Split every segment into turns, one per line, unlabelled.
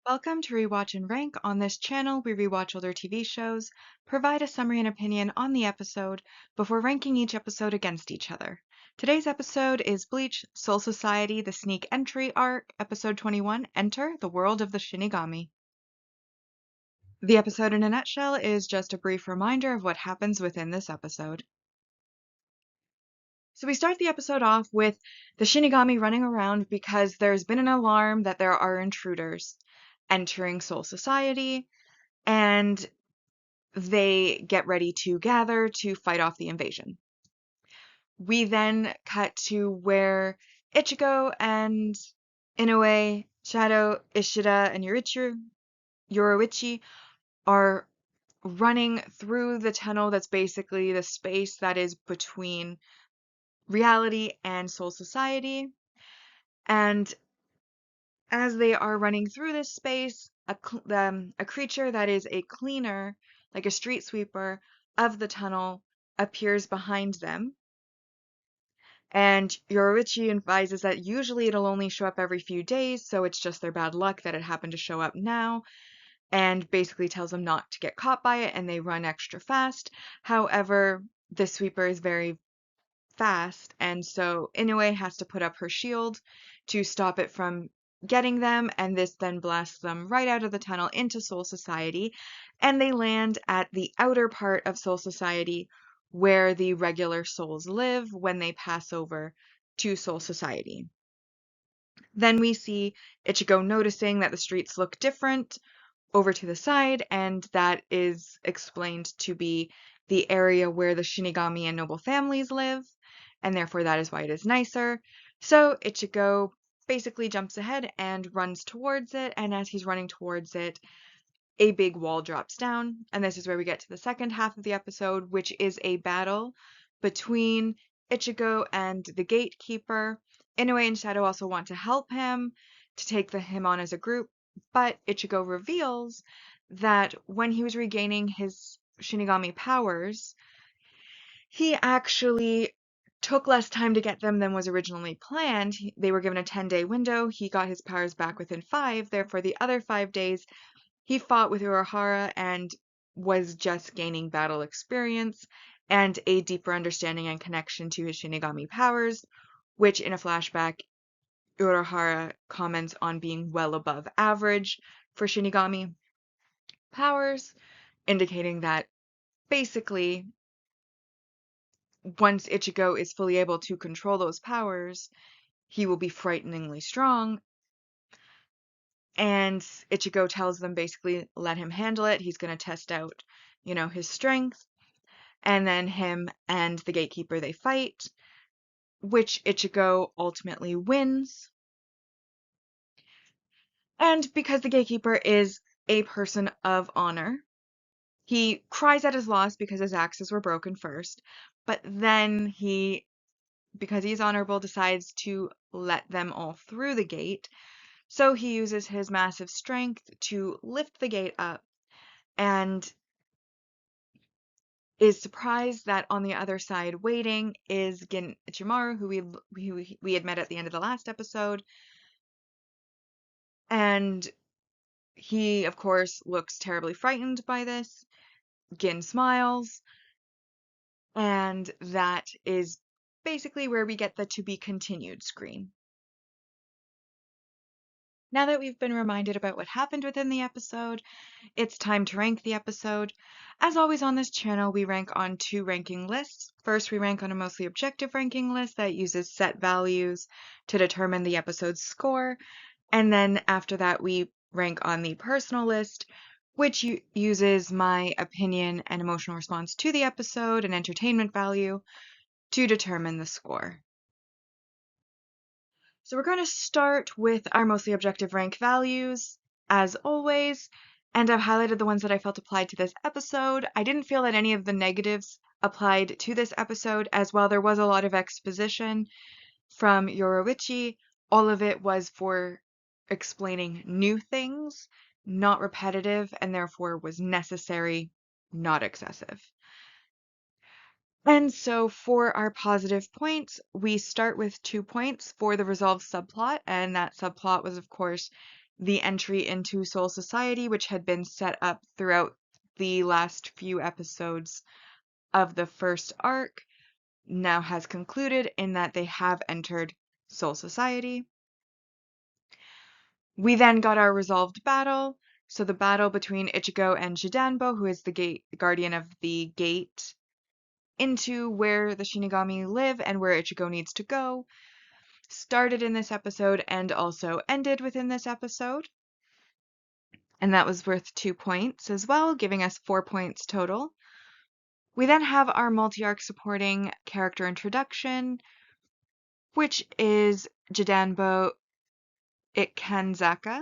Welcome to Rewatch and Rank. On this channel, we rewatch older TV shows, provide a summary and opinion on the episode before ranking each episode against each other. Today's episode is Bleach Soul Society, the Sneak Entry Arc, Episode 21, Enter the World of the Shinigami. The episode in a nutshell is just a brief reminder of what happens within this episode. So we start the episode off with the Shinigami running around because there's been an alarm that there are intruders entering Soul Society, and they get ready to gather to fight off the invasion. We then cut to where Ichigo and Inoue, Shadow, Ishida, and Yoroichi are running through the tunnel that's basically the space that is between reality and Soul Society. And as they are running through this space, a creature that is a cleaner, like a street sweeper, of the tunnel appears behind them. And Yoroichi advises that usually it'll only show up every few days, so it's just their bad luck that it happened to show up now, and basically tells them not to get caught by it, and they run extra fast. However, the sweeper is very fast, and so Inoue has to put up her shield to stop it from getting them, and this then blasts them right out of the tunnel into Soul Society, and they land at the outer part of Soul Society where the regular souls live when they pass over to Soul Society. Then we see Ichigo noticing that the streets look different over to the side, and that is explained to be the area where the Shinigami and noble families live, and therefore that is why it is nicer. So Ichigo basically jumps ahead and runs towards it, and as he's running towards it, a big wall drops down, and this is where we get to the second half of the episode, which is a battle between Ichigo and the gatekeeper. Inoue and Shadow also want to help him to take him on as a group, but Ichigo reveals that when he was regaining his Shinigami powers, he actually took less time to get them than was originally planned. They were given a 10-day window. He got his powers back within 5. Therefore, the other 5 days, he fought with Urahara and was just gaining battle experience and a deeper understanding and connection to his Shinigami powers, which in a flashback, Urahara comments on being well above average for Shinigami powers, indicating that basically once Ichigo is fully able to control those powers, he will be frighteningly strong. And Ichigo tells them basically let him handle it. He's going to test out, his strength. And then him and the gatekeeper, they fight, which Ichigo ultimately wins. And because the gatekeeper is a person of honor, he cries at his loss because his axes were broken first, but then because he's honorable, decides to let them all through the gate. So he uses his massive strength to lift the gate up and is surprised that on the other side waiting is Gin Ichimaru, who we had met at the end of the last episode. And he, of course, looks terribly frightened by this. Gin smiles, and that is basically where we get the to be continued screen. Now that we've been reminded about what happened within the episode, it's time to rank the episode. As always on this channel, we rank on 2 ranking lists. First, we rank on a mostly objective ranking list that uses set values to determine the episode's score. And then after that, we rank on the personal list, which uses my opinion and emotional response to the episode and entertainment value to determine the score. So we're going to start with our mostly objective rank values, as always, and I've highlighted the ones that I felt applied to this episode. I didn't feel that any of the negatives applied to this episode, as well there was a lot of exposition from Yoroichi. All of it was for explaining new things, not repetitive, and therefore was necessary, not excessive. And so for our positive points, we start with 2 points for the resolved subplot, and that subplot was, of course, the entry into Soul Society, which had been set up throughout the last few episodes of the first arc, now has concluded in that they have entered Soul Society. We then got our resolved battle. So the battle between Ichigo and Jidanbo, who is the guardian of the gate into where the Shinigami live and where Ichigo needs to go, started in this episode and also ended within this episode. And that was worth 2 points as well, giving us 4 points total. We then have our multi-arc supporting character introduction, which is Jidanbo Ikanzaka,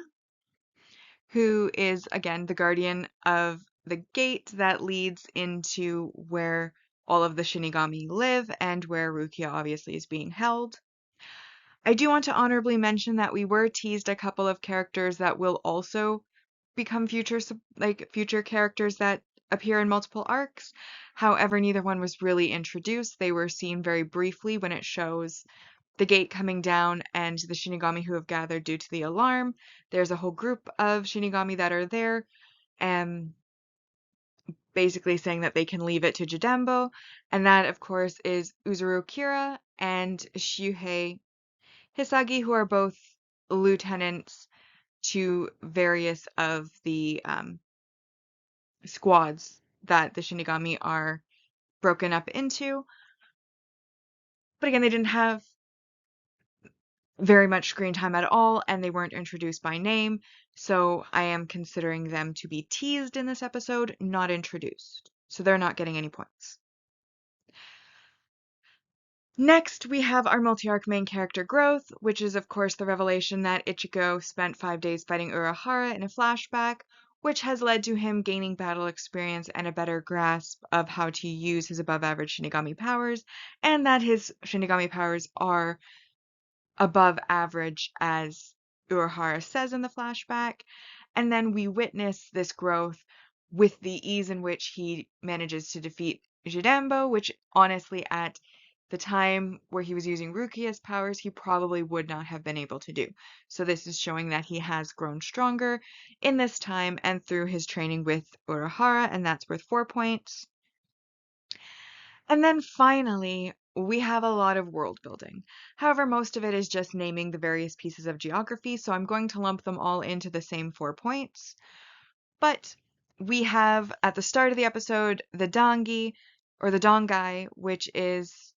who is, again, the guardian of the gate that leads into where all of the Shinigami live and where Rukia obviously is being held. I do want to honorably mention that we were teased a couple of characters that will also become future characters that appear in multiple arcs. However, neither one was really introduced. They were seen very briefly when it shows the gate coming down and the Shinigami who have gathered due to the alarm. There's a whole group of Shinigami that are there, basically saying that they can leave it to Jidambo, and that, of course, is Uzuru Kira and Shuhei Hisagi, who are both lieutenants to various of the squads that the Shinigami are broken up into. But again, they didn't have very much screen time at all, and they weren't introduced by name, so I am considering them to be teased in this episode, not introduced. So they're not getting any points. Next, we have our multi-arc main character growth, which is of course the revelation that Ichigo spent 5 days fighting Urahara in a flashback, which has led to him gaining battle experience and a better grasp of how to use his above-average Shinigami powers, and that his Shinigami powers are above average, as Urahara says in the flashback. And then we witness this growth with the ease in which he manages to defeat Jidambo, which honestly, at the time where he was using Rukia's powers, he probably would not have been able to do. So this is showing that he has grown stronger in this time and through his training with Urahara, and that's worth 4 points. And then finally, we have a lot of world building. However, most of it is just naming the various pieces of geography, so I'm going to lump them all into the same 4 points. But we have, at the start of the episode, the Dangi, or the Dongai, which is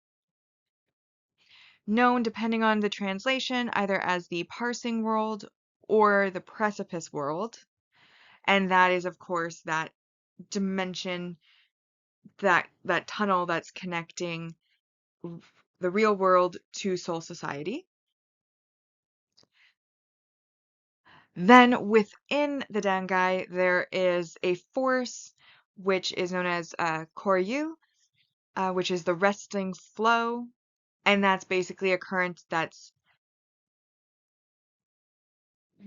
known, depending on the translation, either as the Parsing World or the Precipice World. And that is, of course, that dimension, that tunnel that's connecting the real world to Soul Society. Then within the Dangai, there is a force which is known as Koryu, which is the resting flow, and that's basically a current that's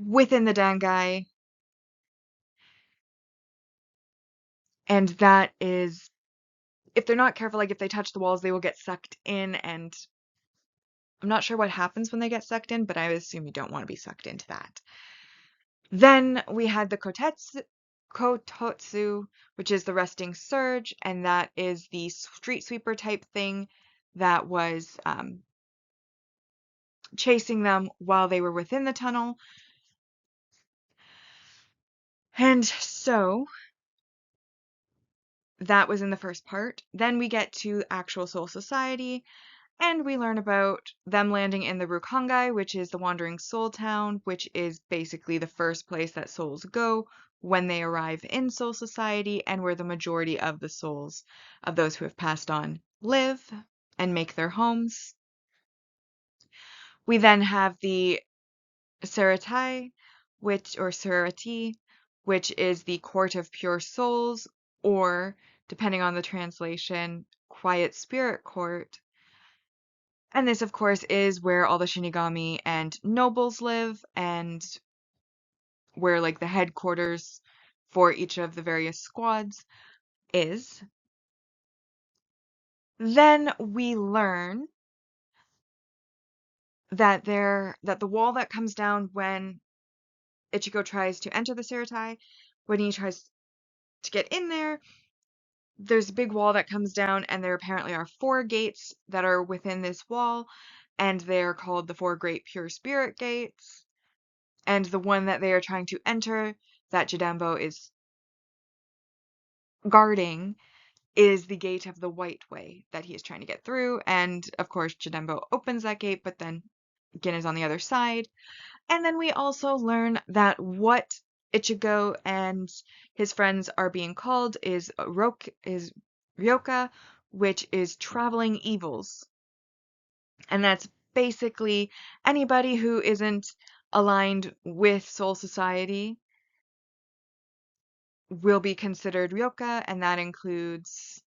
within the Dangai, and that is, if they're not careful, like if they touch the walls, they will get sucked in, and I'm not sure what happens when they get sucked in, but I assume you don't want to be sucked into that. Then we had the Kototsu, which is the resting surge, and that is the street sweeper type thing that was chasing them while they were within the tunnel. And so that was in the first part. Then we get to actual Soul Society, and we learn about them landing in the Rukongai, which is the Wandering Soul Town, which is basically the first place that souls go when they arrive in Soul Society, and where the majority of the souls of those who have passed on live and make their homes. We then have the Seratai, or Serati, which is the Court of Pure Souls, or, depending on the translation, Quiet Spirit Court. And this, of course, is where all the Shinigami and nobles live, and where, like, the headquarters for each of the various squads is. Then we learn that the wall that comes down when Ichigo tries to enter the Seratai. When he tries to get in there, there's a big wall that comes down, and there apparently are 4 gates that are within this wall, and they're called the 4 Great Pure Spirit Gates. And the one that they are trying to enter, that Jidambo is guarding, is the gate of the White Way that he is trying to get through. And of course, Jidambo opens that gate, but then Gin is on the other side. And then we also learn that what Ichigo and his friends are being called is Ryoka, which is traveling evils. And that's basically anybody who isn't aligned with Soul Society will be considered Ryoka, and that includes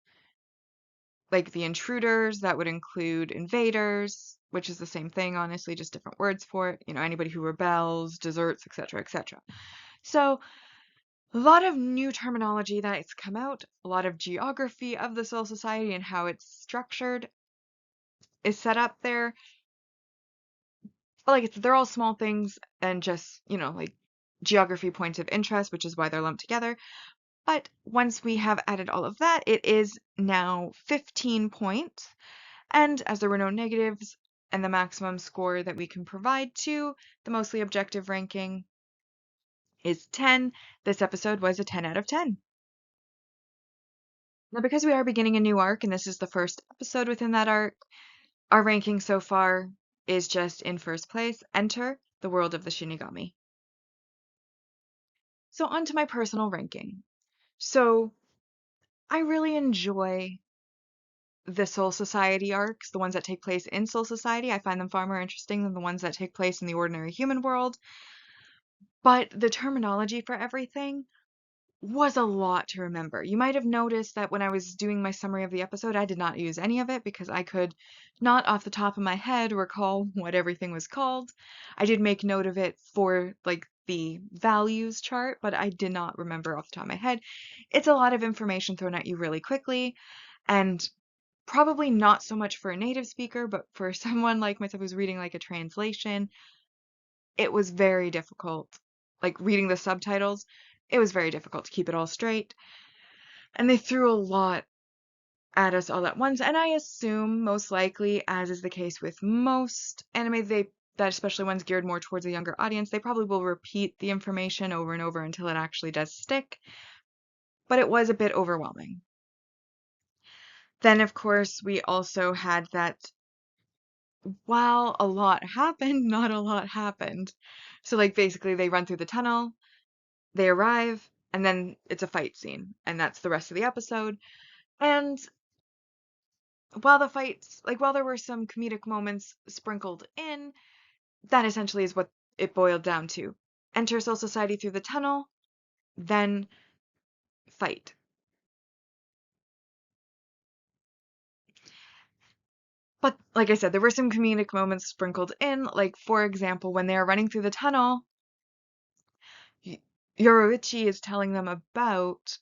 like the intruders, that would include invaders, which is the same thing, honestly, just different words for it. Anybody who rebels, deserts, etc., etc. So, a lot of new terminology that's come out, a lot of geography of the Soul Society and how it's structured is set up there. But like they're all small things and just, like geography points of interest, which is why they're lumped together. But once we have added all of that, it is now 15 points. And as there were no negatives, and the maximum score that we can provide to the mostly objective ranking is 10, this episode was a 10 out of 10. Now, because we are beginning a new arc, and this is the first episode within that arc, our ranking so far is just in first place. Enter the world of the Shinigami. So on to my personal ranking. So I really enjoy the Soul Society arcs, the ones that take place in Soul Society. I find them far more interesting than the ones that take place in the ordinary human world. But the terminology for everything was a lot to remember. You might have noticed that when I was doing my summary of the episode, I did not use any of it because I could not off the top of my head recall what everything was called. I did make note of it for like the values chart, but I did not remember off the top of my head. It's a lot of information thrown at you really quickly, and probably not so much for a native speaker, but for someone like myself who's reading like a translation, it was very difficult. Like reading the subtitles, it was very difficult to keep it all straight. And they threw a lot at us all at once. And I assume, most likely, as is the case with most anime, that especially ones geared more towards a younger audience, they probably will repeat the information over and over until it actually does stick. But it was a bit overwhelming. Then, of course, we also had that while a lot happened, not a lot happened. So, like, basically, they run through the tunnel, they arrive, and then it's a fight scene, and that's the rest of the episode. And while there were some comedic moments sprinkled in, that essentially is what it boiled down to. Enter Soul Society through the tunnel, then fight. But like I said, there were some comedic moments sprinkled in, like for example, when they are running through the tunnel, Yoruichi is telling them about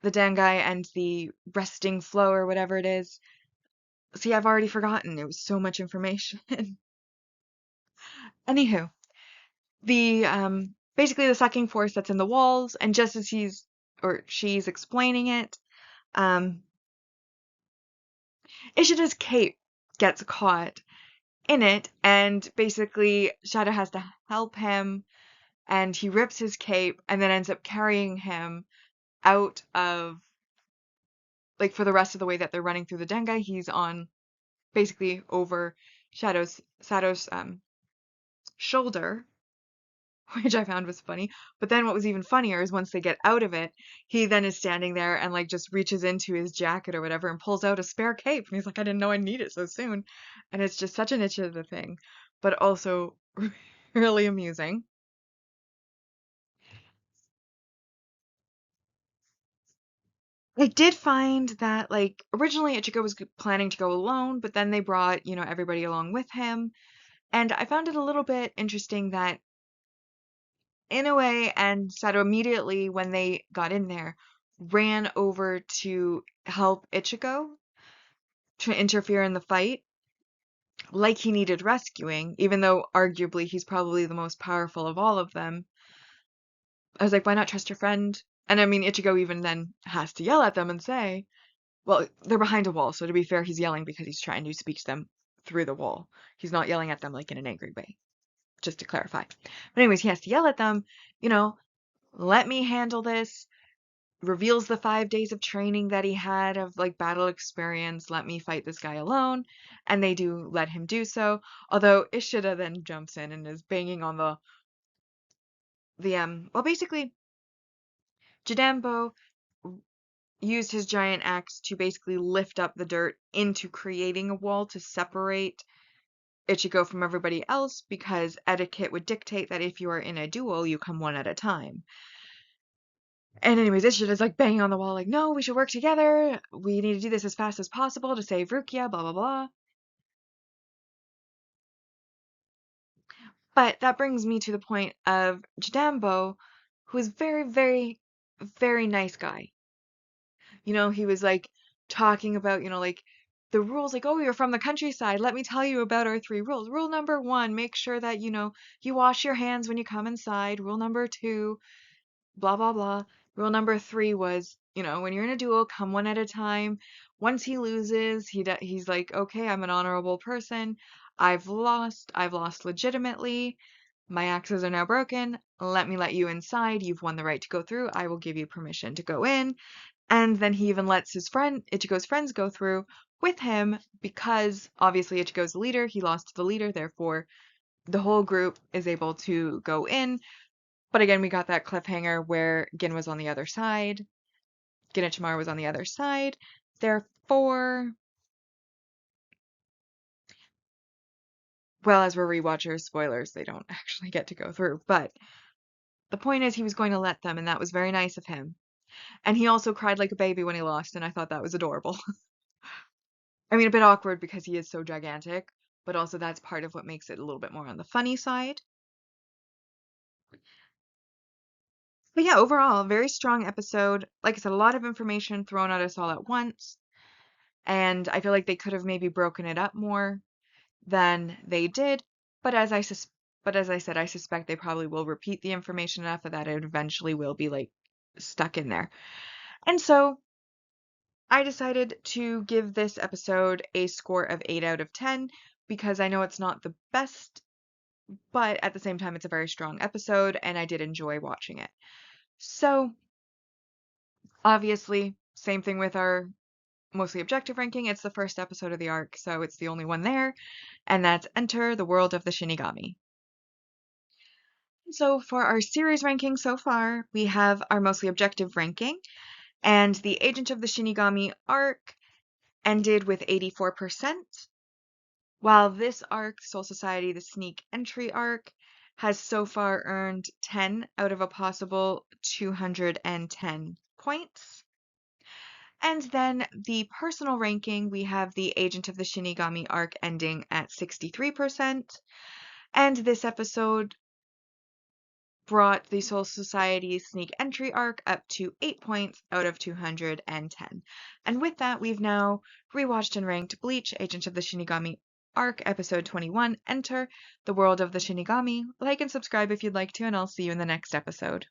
the Dangai and the resting flow or whatever it is. See, I've already forgotten. It was so much information. Anywho, the basically the sucking force that's in the walls, and just as she's explaining it, Ishida's cape gets caught in it, and basically Shadow has to help him, and he rips his cape and then ends up carrying him out of, like, for the rest of the way that they're running through the Dengai, he's on basically over Sato's shoulder, which I found was funny. But then what was even funnier is once they get out of it, he then is standing there and like just reaches into his jacket or whatever and pulls out a spare cape. And he's like, I didn't know I need it so soon. And it's just such an itch of the thing, but also really amusing. I did find that like originally Ichigo was planning to go alone, but then they brought, everybody along with him. And I found it a little bit interesting that in a way, and Sato immediately, when they got in there, ran over to help Ichigo to interfere in the fight, like he needed rescuing, even though arguably he's probably the most powerful of all of them. I was like, why not trust your friend? And I mean, Ichigo even then has to yell at them and say, well, they're behind a wall, so to be fair, he's yelling because he's trying to speak to them through the wall. He's not yelling at them like in an angry way, just to clarify. But anyways, he has to yell at them, you know, let me handle this. Reveals the 5 days of training that he had of like battle experience. Let me fight this guy alone. And they do let him do so. Although Ishida then jumps in and is banging on well, basically Jidambo used his giant axe to basically lift up the dirt into creating a wall to separate Ichigo from everybody else, because etiquette would dictate that if you are in a duel, you come one at a time. And anyways, Ishida's like banging on the wall, like, no, we should work together. We need to do this as fast as possible to save Rukia, blah, blah, blah. But that brings me to the point of Jidambo, who is very, very, very nice guy. He was like talking about, like the rules, like, oh, you're from the countryside. Let me tell you about our 3 rules. Rule number 1, make sure that, you wash your hands when you come inside. Rule number 2, blah, blah, blah. Rule number 3 was, when you're in a duel, come one at a time. Once he loses, he's like, okay, I'm an honorable person. I've lost. I've lost legitimately. My axes are now broken. Let me let you inside. You've won the right to go through. I will give you permission to go in. And then he even lets Ichigo's friends go through with him because obviously Ichigo's the leader. He lost to the leader, therefore the whole group is able to go in. But again, we got that cliffhanger where Gin was on the other side. Genichimara was on the other side. Therefore, well, as we're rewatchers, spoilers, they don't actually get to go through. But the point is he was going to let them, and that was very nice of him. And he also cried like a baby when he lost, and I thought that was adorable. I mean, a bit awkward because he is so gigantic, but also that's part of what makes it a little bit more on the funny side. But yeah, overall, very strong episode. Like I said, a lot of information thrown at us all at once, and I feel like they could have maybe broken it up more than they did. But as I said, I suspect they probably will repeat the information enough that it eventually will be like stuck in there. And so I decided to give this episode a score of 8 out of 10 because I know it's not the best, but at the same time, it's a very strong episode and I did enjoy watching it. So, obviously, same thing with our mostly objective ranking. It's the first episode of the arc, so it's the only one there, and that's Enter the World of the Shinigami. So, for our series ranking so far, we have our mostly objective ranking, and the Agent of the Shinigami arc ended with 84%. While this arc, Soul Society, the Sneak Entry arc, has so far earned 10 out of a possible 210 points. And then the personal ranking, we have the Agent of the Shinigami arc ending at 63%. And this episode brought the Soul Society Sneak Entry arc up to 8 points out of 210. And with that, we've now rewatched and ranked Bleach, Agent of the Shinigami arc, episode 21, Enter the World of the Shinigami. Like and subscribe if you'd like to, and I'll see you in the next episode.